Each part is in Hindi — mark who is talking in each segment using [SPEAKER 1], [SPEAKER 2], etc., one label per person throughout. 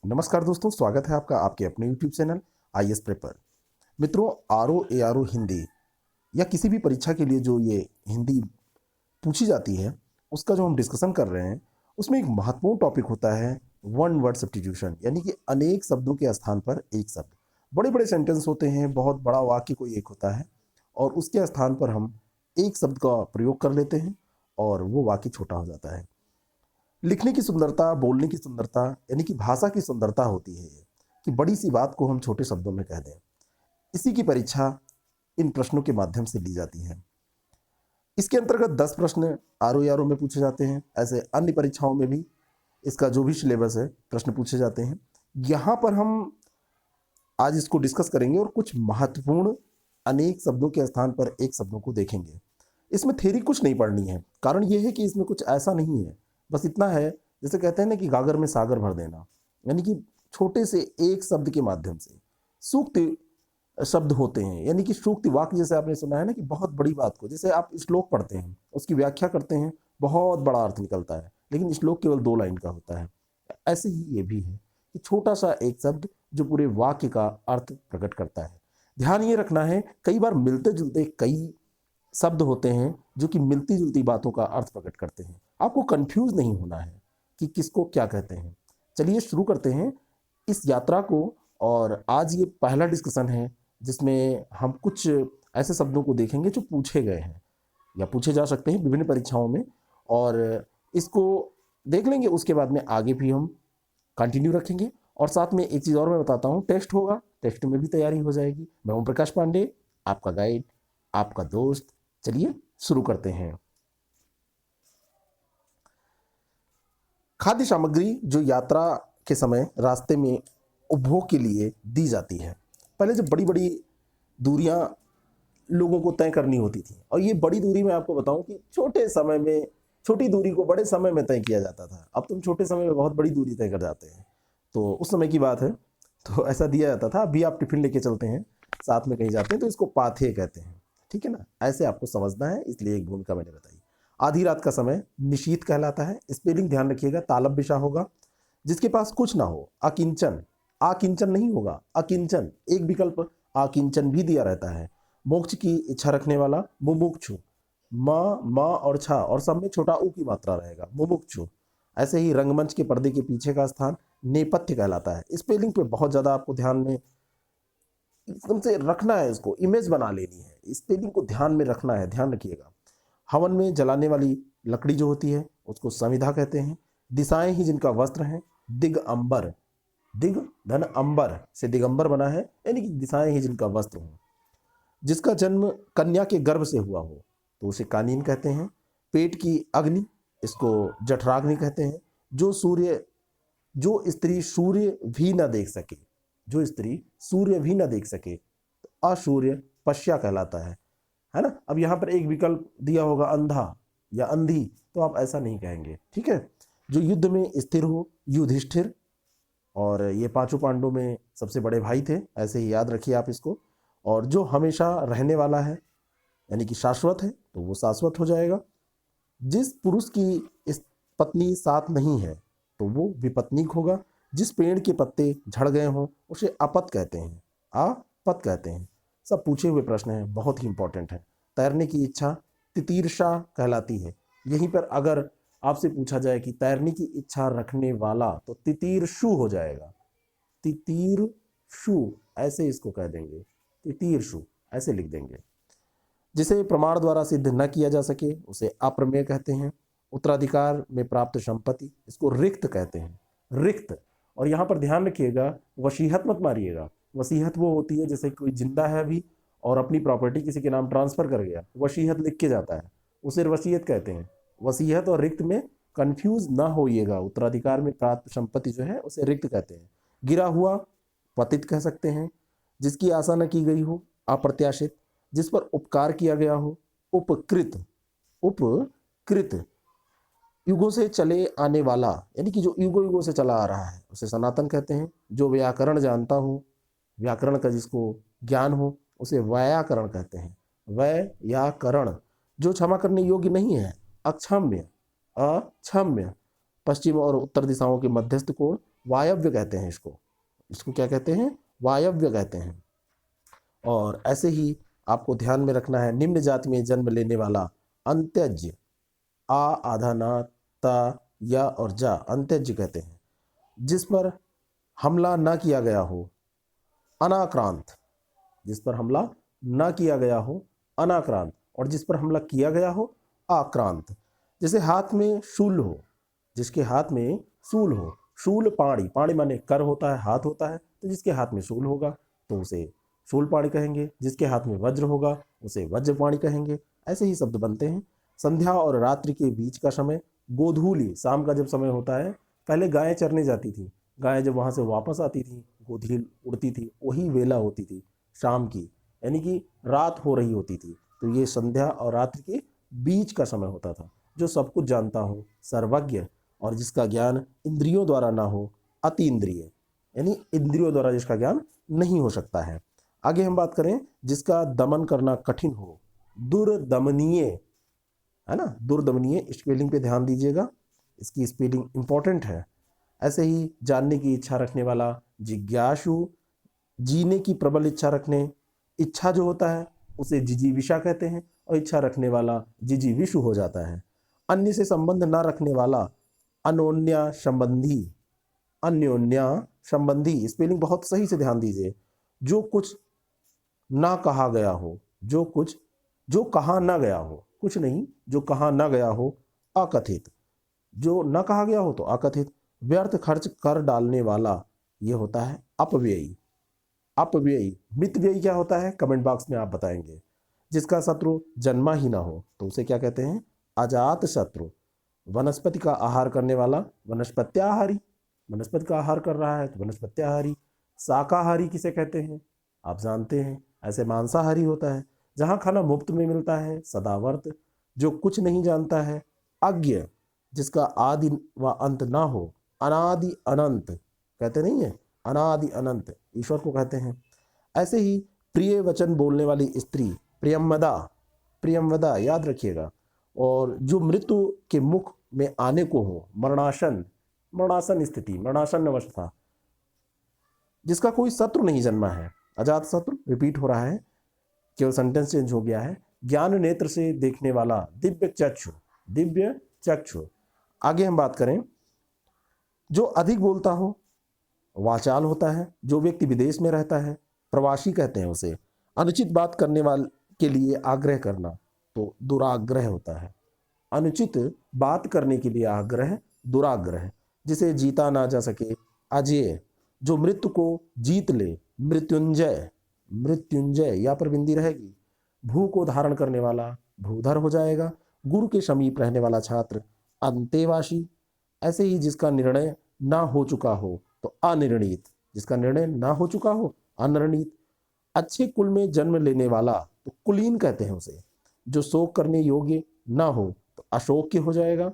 [SPEAKER 1] नमस्कार दोस्तों, स्वागत है आपका आपके अपने YouTube चैनल IAS प्रेपर। मित्रों, आरओ एआरओ हिंदी या किसी भी परीक्षा के लिए जो ये हिंदी पूछी जाती है उसका जो हम डिस्कशन कर रहे हैं उसमें एक महत्वपूर्ण टॉपिक होता है वन वर्ड सब्स्टिट्यूशन, यानी कि अनेक शब्दों के स्थान पर एक शब्द। बड़े बड़े सेंटेंस होते हैं, बहुत बड़ा वाक्य कोई एक होता है और उसके स्थान पर हम एक शब्द का प्रयोग कर लेते हैं और वो वाक्य छोटा हो जाता है। लिखने की सुंदरता, बोलने की सुंदरता, यानी कि भाषा की सुंदरता होती है ये, कि बड़ी सी बात को हम छोटे शब्दों में कह दें। इसी की परीक्षा इन प्रश्नों के माध्यम से ली जाती है। इसके अंतर्गत 10 प्रश्न आरओ में पूछे जाते हैं। ऐसे अन्य परीक्षाओं में भी इसका जो भी सिलेबस है प्रश्न पूछे जाते हैं। यहाँ पर हम आज इसको डिस्कस करेंगे और कुछ महत्वपूर्ण अनेक शब्दों के स्थान पर एक शब्दों को देखेंगे। इसमें थ्योरी कुछ नहीं पढ़नी है, कारण यह है कि इसमें कुछ ऐसा नहीं है। बस इतना है, जैसे कहते हैं ना कि गागर में सागर भर देना, यानी कि छोटे से एक शब्द के माध्यम से सूक्त शब्द होते हैं, यानी कि सूक्त वाक्य। जैसे आपने सुना है ना कि बहुत बड़ी बात को, जैसे आप श्लोक पढ़ते हैं उसकी व्याख्या करते हैं, बहुत बड़ा अर्थ निकलता है, लेकिन श्लोक केवल 2 लाइन का होता है। ऐसे ही ये भी है कि छोटा सा एक शब्द जो पूरे वाक्य का अर्थ प्रकट करता है। ध्यान ये रखना है, कई बार मिलते जुलते कई शब्द होते हैं जो कि मिलती जुलती बातों का अर्थ प्रकट करते हैं। आपको कंफ्यूज नहीं होना है कि किसको क्या कहते हैं। चलिए शुरू करते हैं इस यात्रा को। और आज ये पहला डिस्कशन है जिसमें हम कुछ ऐसे शब्दों को देखेंगे जो पूछे गए हैं या पूछे जा सकते हैं विभिन्न परीक्षाओं में, और इसको देख लेंगे। उसके बाद में आगे भी हम कंटिन्यू रखेंगे। और साथ में एक चीज़ और मैं बताता हूँ, टेस्ट होगा, टेस्ट में भी तैयारी हो जाएगी। मैं ओम प्रकाश पांडे, आपका गाइड, आपका दोस्त। चलिए शुरू करते हैं। खाद्य सामग्री जो यात्रा के समय रास्ते में उपभोग के लिए दी जाती है। पहले जब बड़ी बड़ी दूरियां लोगों को तय करनी होती थी, और ये बड़ी दूरी मैं आपको बताऊं कि छोटे समय में, छोटी दूरी को बड़े समय में तय किया जाता था। अब तुम छोटे समय में बहुत बड़ी दूरी तय कर जाते हैं, तो उस समय की बात है। तो ऐसा दिया जाता था। अभी आप टिफिन लेके चलते हैं, साथ में कहीं जाते हैं, तो इसको पाथे कहते हैं। ठीक है ना, ऐसे आपको समझना है, इसलिए एक भूमिका मैंने बताई। आधी रात का समय निशीथ कहलाता है। स्पेलिंग ध्यान रखिएगा, तालब विशा होगा। जिसके पास कुछ ना हो, अकिंचन, आकिंचन नहीं होगा, अकिंचन। एक विकल्प आकिंचन भी दिया रहता है। मोक्ष की इच्छा रखने वाला, मुमुक्षु। माँ, माँ और छा और सब में छोटा ऊ की मात्रा रहेगा, मुमुक्षु। ऐसे ही रंगमंच के पर्दे के पीछे का स्थान नेपथ्य कहलाता है। स्पेलिंग पे बहुत ज़्यादा आपको ध्यान में एकदम से रखना है, इसको इमेज बना लेनी है, स्पेलिंग को ध्यान में रखना है, ध्यान रखिएगा। हवन में जलाने वाली लकड़ी जो होती है उसको समिधा कहते हैं। दिशाएं ही जिनका वस्त्र है, दिगंबर। दिग धन अंबर से दिगंबर बना है, यानी कि दिशाएं ही जिनका वस्त्र हो। जिसका जन्म कन्या के गर्भ से हुआ हो तो उसे कानीन कहते हैं। पेट की अग्नि, इसको जठराग्नि कहते हैं। जो सूर्य, जो स्त्री सूर्य भी न देख सके, जो स्त्री सूर्य भी न देख सके तो असूर्य पश्या कहलाता है ना। अब यहाँ पर एक विकल्प दिया होगा अंधा या अंधी, तो आप ऐसा नहीं कहेंगे, ठीक है। जो युद्ध में स्थिर हो, युधिष्ठिर। और ये पांचों पांडवों में सबसे बड़े भाई थे, ऐसे ही याद रखिए आप इसको। और जो हमेशा रहने वाला है, यानी कि शाश्वत है, तो वो शाश्वत हो जाएगा। जिस पुरुष की इस पत्नी साथ नहीं है तो वो विपत्नीक होगा। जिस पेड़ के पत्ते झड़ गए हों उसे अपत कहते हैं, आपत कहते हैं। सब पूछे हुए प्रश्न हैं, बहुत ही इंपॉर्टेंट है। तैरने की इच्छा तितीर्षा कहलाती है। यहीं पर अगर आपसे पूछा जाए कि तैरने की इच्छा रखने वाला, तो तितीर्षु हो जाएगा, तितीर्षु, ऐसे इसको कह देंगे, तितीर्षु ऐसे लिख देंगे। जिसे प्रमाण द्वारा सिद्ध न किया जा सके उसे अप्रमेय कहते हैं। उत्तराधिकार में प्राप्त संपत्ति, इसको रिक्त कहते हैं, रिक्त। और यहाँ पर ध्यान रखिएगा, वसीहत मत मारिएगा। वसीहत वो होती है जैसे कोई जिंदा है अभी और अपनी प्रॉपर्टी किसी के नाम ट्रांसफर कर गया, वसीहत लिख के जाता है, उसे वसीयत कहते हैं। वसीहत और रिक्त में कंफ्यूज ना होइएगा। उत्तराधिकार में प्राप्त संपत्ति जो है उसे रिक्त कहते हैं। गिरा हुआ पतित कह सकते हैं। जिसकी आशा न की गई हो, अप्रत्याशित। जिस पर उपकार किया गया हो, उपकृत, उपकृत। युगों से चले आने वाला, यानी कि जो युगों युगों से चला आ रहा है उसे सनातन कहते हैं। जो व्याकरण जानता हो, व्याकरण का जिसको ज्ञान हो, उसे व्याकरण कहते हैं, व्याकरण। जो क्षमा करने योग्य नहीं है, अक्षम्य, अक्षम्य। पश्चिम और उत्तर दिशाओं के मध्यस्थ कोण वायव्य कहते हैं इसको। इसको क्या कहते हैं? वायव्य कहते हैं। और ऐसे ही आपको ध्यान में रखना है, निम्न जाति में जन्म लेने वाला अंत्यज, आ आधा ना, ता या और जा, अंत्यज कहते हैं। जिस पर हमला न किया गया हो, अनाक्रांत। जिस पर हमला न किया गया हो अनाक्रांत, और जिस पर हमला किया गया हो आक्रांत। जैसे हाथ में शूल हो, जिसके हाथ में शूल हो, शूल पाणी, पाणी माने कर होता है, हाथ होता है, तो जिसके हाथ में शूल होगा तो उसे शूलपाणी कहेंगे, जिसके हाथ में वज्र होगा उसे वज्रपाणी कहेंगे। ऐसे ही शब्द बनते हैं। संध्या और रात्रि के बीच का समय गोधूली, शाम का जब समय होता है, पहले गायें चरने जाती थी, गायें जब वहाँ से वापस आती थी, गोधूली उड़ती थी, वही वेला होती थी शाम की, यानी कि रात हो रही होती थी। तो ये संध्या और रात्रि के बीच का समय होता था। जो सब कुछ जानता हो, सर्वज्ञ, और जिसका ज्ञान इंद्रियों द्वारा ना हो, अति इंद्रिय, यानी इंद्रियों द्वारा जिसका ज्ञान नहीं हो सकता है। आगे हम बात करें, जिसका दमन करना कठिन हो, दुर्दमनीय, है ना, दुर्दमनीय। स्पेलिंग पे ध्यान दीजिएगा, इसकी स्पेलिंग इंपॉर्टेंट है। ऐसे ही जानने की इच्छा रखने वाला जिज्ञासु, जीने की प्रबल इच्छा रखने, इच्छा जो होता है उसे जिजीविषा कहते हैं, और इच्छा रखने वाला जिजीविषु हो जाता है। अन्य से संबंध ना रखने वाला अन्योन्या संबंधी, अन्योन्या संबंधी। स्पेलिंग बहुत सही से ध्यान दीजिए। जो कुछ ना कहा गया हो, जो कुछ, जो कहा ना गया हो, कुछ नहीं, जो कहा ना गया हो अकथित, जो ना कहा गया हो तो अकथित। व्यर्थ खर्च कर डालने वाला ये होता है अपव्ययी, अपव्ययी। मितव्ययी क्या होता है, कमेंट बॉक्स में आप बताएंगे। जिसका शत्रु जन्मा ही ना हो तो उसे क्या कहते हैं? अजात शत्रु। वनस्पति का आहार करने वाला वनस्पत्याहारी, वनस्पति का आहार कर रहा है तो वनस्पत्याहारी। शाकाहारी किसे कहते हैं? आप जानते हैं। ऐसे मांसाहारी होता है, जहाँ खाना मुफ्त में मिलता है, सदावर्त। जो कुछ नहीं जानता है अज्ञ, जिसका आदि व अंत ना हो, अनादि अनंत कहते नहीं है, अनादि अनंत ईश्वर को कहते हैं। ऐसे ही प्रिय वचन बोलने वाली स्त्री प्रियमवदा, प्रियमवदा याद रखिएगा। और जो मृत्यु के मुख में आने को हो, मरणासन, मरणासन स्थिति, मरणासन अवस्था। जिसका कोई शत्रु नहीं जन्मा है, अजात शत्रु, रिपीट हो रहा है, केवल सेंटेंस चेंज हो गया है। ज्ञान नेत्र से देखने वाला दिव्य चक्षु, दिव्य चक्षु। आगे हम बात करें, जो अधिक बोलता हो वाचाल होता है। जो व्यक्ति विदेश में रहता है प्रवासी कहते हैं उसे। अनुचित बात करने वाले के लिए आग्रह करना तो दुराग्रह होता है। अनुचित बात करने के लिए आग्रह, दुराग्रह। जिसे जीता ना जा सके अजेय। जो मृत्यु को जीत ले मृत्युंजय, मृत्युंजय या पर बिंदी रहेगी। भू को धारण करने वाला भूधर हो जाएगा। गुरु के समीप रहने वाला छात्र अंतेवासी। ऐसे ही जिसका निर्णय ना हो चुका हो तो अनिर्णित, जिसका निर्णय ना हो चुका हो अनिर्णित। अच्छे कुल में जन्म लेने वाला तो कुलीन कहते हैं उसे। जो शोक करने योग्य ना हो तो अशोक्य हो जाएगा।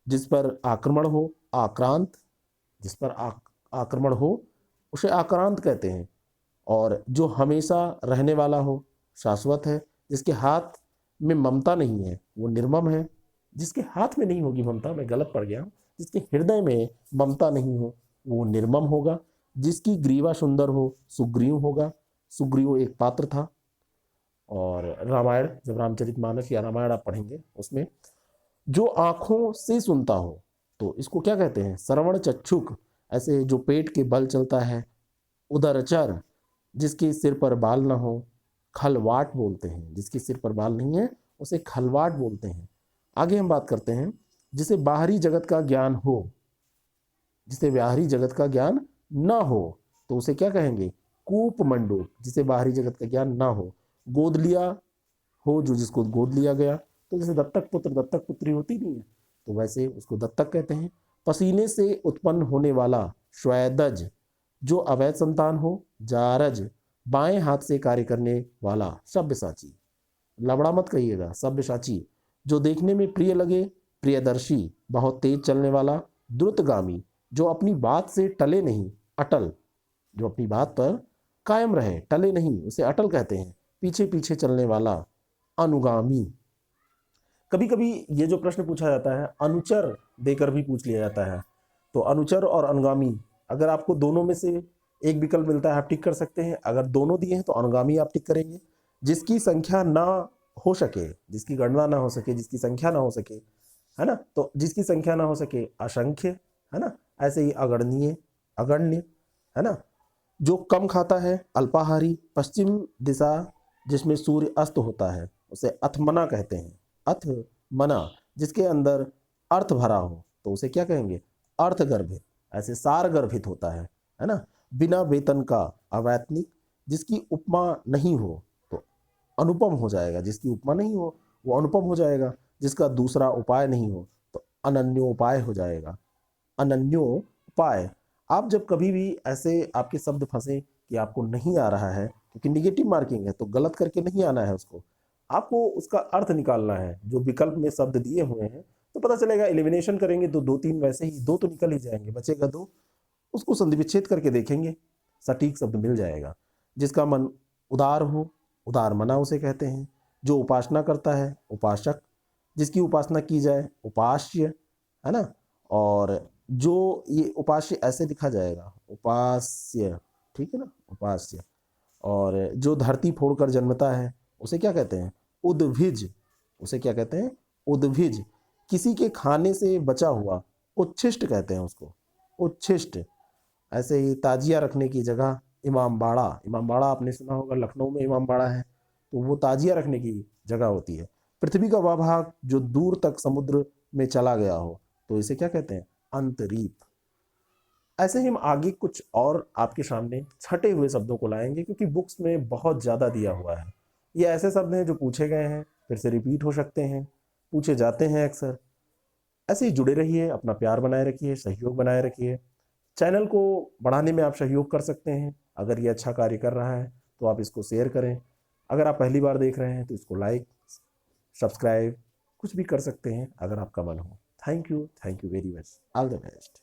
[SPEAKER 1] जिस पर आक्रमण हो आक्रांत, जिस पर आक्रमण हो उसे आक्रांत कहते हैं। और जो हमेशा रहने वाला हो शाश्वत है। जिसके हाथ में ममता नहीं है वो निर्मम है। जिसके हाथ में नहीं होगी ममता, मैं गलत पढ़ गया, जिसके हृदय में ममता नहीं हो वो निर्मम होगा। जिसकी ग्रीवा सुंदर हो सुग्रीव होगा। सुग्रीव एक पात्र था, और रामायण, जब रामचरितमानस या रामायण आप पढ़ेंगे उसमें, जो आँखों से सुनता हो तो इसको क्या कहते हैं? श्रवण चक्षुक। ऐसे जो पेट के बल चलता है उदरचर। जिसके सिर पर बाल ना हो खलवाट बोलते हैं। जिसके सिर पर बाल नहीं है उसे खलवाट बोलते हैं। आगे हम बात करते हैं, जिसे बाहरी जगत का ज्ञान हो, जिसे बाहरी जगत का ज्ञान ना हो तो उसे क्या कहेंगे? कूपमंडू। जिसे बाहरी जगत का ज्ञान ना हो। गोद लिया हो, जो जिसको गोद लिया गया, तो जैसे दत्तक पुत्र दत्तक पुत्री होती नहीं है तो वैसे उसको दत्तक कहते हैं। पसीने से उत्पन्न होने वाला श्वेदज। जो अवैध संतान हो जारज। बाएं हाथ से कार्य करने वाला सब्यसाची। लबड़ा मत कहिएगा, सब्यसाची। जो देखने में प्रिय लगे प्रियदर्शी। बहुत तेज चलने वाला द्रुतगामी। जो अपनी बात से टले नहीं अटल। जो अपनी बात पर कायम रहे, टले नहीं, उसे अटल कहते हैं। पीछे पीछे चलने वाला अनुगामी। कभी कभी ये जो प्रश्न पूछा जाता है अनुचर देकर भी पूछ लिया जाता है। तो अनुचर और अनुगामी, अगर आपको दोनों में से एक विकल्प मिलता है आप टिक कर सकते हैं, अगर दोनों दिए हैं तो अनुगामी आप टिक करेंगे। जिसकी संख्या ना हो सके, जिसकी गणना ना हो सके, जिसकी संख्या ना हो सके, है ना, तो जिसकी संख्या ना हो सके असंख्य, है ना, ऐसे ही अगणनीय, अगण्य, है ना। जो कम खाता है अल्पाहारी, पश्चिम दिशा जिसमें सूर्य अस्त होता है उसे अथमना कहते हैं, अथमना। जिसके अंदर अर्थ भरा हो तो उसे क्या कहेंगे, अर्थगर्भित। ऐसे सार गर्भित होता है ना। बिना वेतन का अवैतनिक, जिसकी उपमा नहीं हो तो अनुपम हो जाएगा, जिसकी उपमा नहीं हो वो अनुपम हो जाएगा। जिसका दूसरा उपाय नहीं हो तो अनन्योपाय हो जाएगा, अनन्योपाय। आप जब कभी भी ऐसे आपके शब्द फंसे कि आपको नहीं आ रहा है, क्योंकि निगेटिव मार्किंग है तो गलत करके नहीं आना है उसको, आपको उसका अर्थ निकालना है। जो विकल्प में शब्द दिए हुए हैं तो पता चलेगा, एलिमिनेशन करेंगे तो दो तीन वैसे ही, दो तो निकल ही जाएंगे, बचेगा दो, उसको संधि विच्छेद करके देखेंगे, सटीक शब्द मिल जाएगा। जिसका मन उदार हो, उदार मना उसे कहते हैं। जो उपासना करता है उपासक, जिसकी उपासना की जाए उपास्य, है ना। और जो ये उपास्य ऐसे लिखा जाएगा उपास्य, ठीक है ना, उपास्य। और जो धरती फोड़कर जन्मता है उसे क्या कहते हैं, उद्भिज, उसे क्या कहते हैं, उद्भिज। किसी के खाने से बचा हुआ उच्छिष्ट कहते हैं उसको, उच्छिष्ट। ऐसे ही ताजिया रखने की जगह इमामबाड़ा, इमामबाड़ा आपने सुना होगा, लखनऊ में इमामबाड़ा है, तो वो ताजिया रखने की जगह होती है। पृथ्वी का वह भाग जो दूर तक समुद्र में चला गया हो तो इसे क्या कहते हैं, अंतरीप। ऐसे ही हम आगे कुछ और आपके सामने छटे हुए शब्दों को लाएंगे, क्योंकि बुक्स में बहुत ज़्यादा दिया हुआ है। ये ऐसे शब्द हैं जो पूछे गए हैं, फिर से रिपीट हो सकते हैं, पूछे जाते हैं अक्सर। ऐसे ही जुड़े रहिए, अपना प्यार बनाए रखिए, सहयोग बनाए रखिए। चैनल को बढ़ाने में आप सहयोग कर सकते हैं। अगर ये अच्छा कार्य कर रहा है तो आप इसको शेयर करें। अगर आप पहली बार देख रहे हैं तो इसको लाइक, सब्सक्राइब कुछ भी कर सकते हैं अगर आपका मन हो। Thank you very much, all the best.